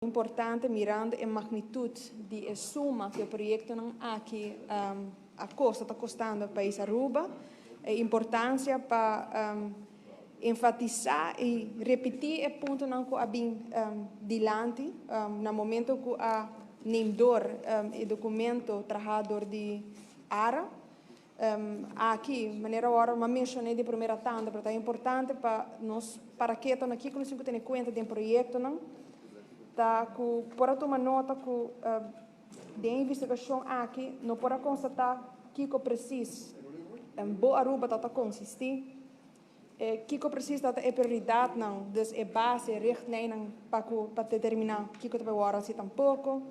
importante mirando a magnitude de suma que o projeto não aqui a custa está custando ao país Aruba, a importância para enfatizar e repetir o ponto não que bem dilante no momento que a nemdor o documento trajador de ARA aqui maneira hora uma mencionei de primeira tanda porque é importante para que estão aqui que nós temos que ter conta de projeto não tá que para tomar nota que de investigação aqui não para constatar que precisa boa Aruba está consistir que precisa é prioridade não dus é base richtlijn para determinar que vai agora se tampouco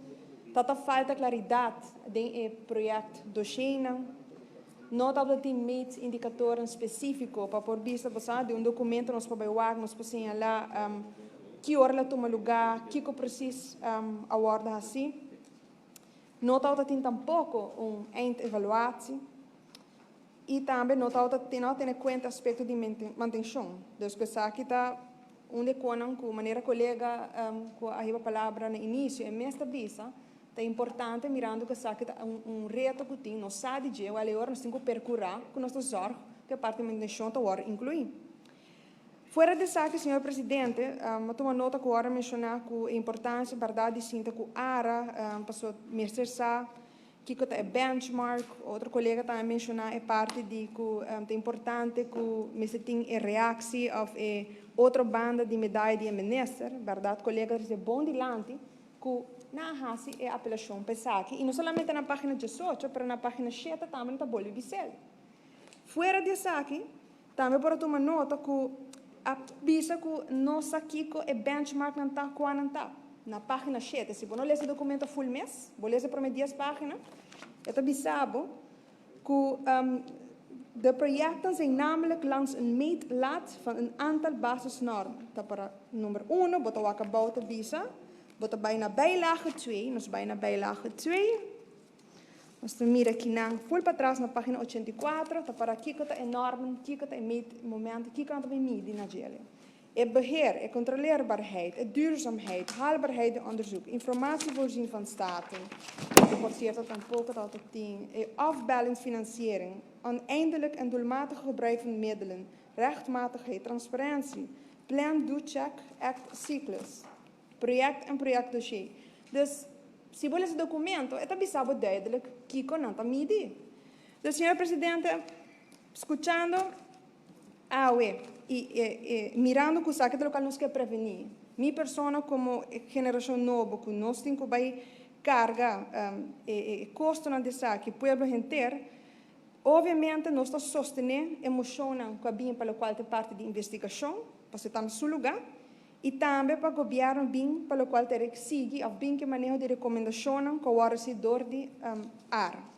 tá falta claridade de projeto do China não tá tem meet indicador específico para por vista de documento nós para nós para señalar que hora toma lugar que precisa aguardar assim não tá tem tampouco eindavaliatie e também não tem em conta aspecto de manutenção. Então, que aqui está onde com maneira colega com a palavra no início é mesmo visa é importante mirando que aqui está reto que tem não sabe de a hora nós temos que percorrer com nosso zorro que a parte de manutenção está agora incluir. Fora de isso, senhor presidente, eu tomo nota que agora mencionar que a importância verdade sinta que ARA passou mestre sa que é benchmark, outro colega também mencionar é parte de que é importante que você tem a reação of outra banda de medalha de minister, verdade, colega é bom dilante que na hasi é apelação pesada e não somente na página 18, mas na página 7 também está bom visel. Fora disso aqui, também para tomar nota que avisa que nossa aqui é benchmark não está quando não está. Na página 7, se você não lê esse documento full mês, você lê para 10 páginas, eu te avisava que de projecten zijn namelijk langs een meetlat van een aantal basisnormen. Para nummer 1, wat we gebouwd visa, wat bijna bijlage 2, dus bijna bijlage 2. Nós temos aqui na full para trás na página 84, para aqui que está enorme, aqui que está momento, aqui que está medir na gele. Het beheer, controleerbaarheid, duurzaamheid, haalbaarheid en onderzoek, informatie voorzien van staten, rapporteert dat aan Polka tot 10, off-balance financiering, oneindelijk en doelmatig gebruik van middelen, rechtmatigheid, transparantie, plan, do, check, act, cyclus, project en projectdossier. Dus, se você esse documento, é também duidelijk que não está medir. Dus, senhor presidente, escutando, mirando que o saque do local nos quer prevenir. Minha pessoa, como geração nova, que nós temos que carga custo na saque, pueblo inteiro, obviamente nós estamos sustentando emoção que bem para o qual é parte de investigação, para estar no seu lugar, e também para o governo bem para o qual tem que seguir, ou bem que manejo de recomendação que o arrecedor de ARA.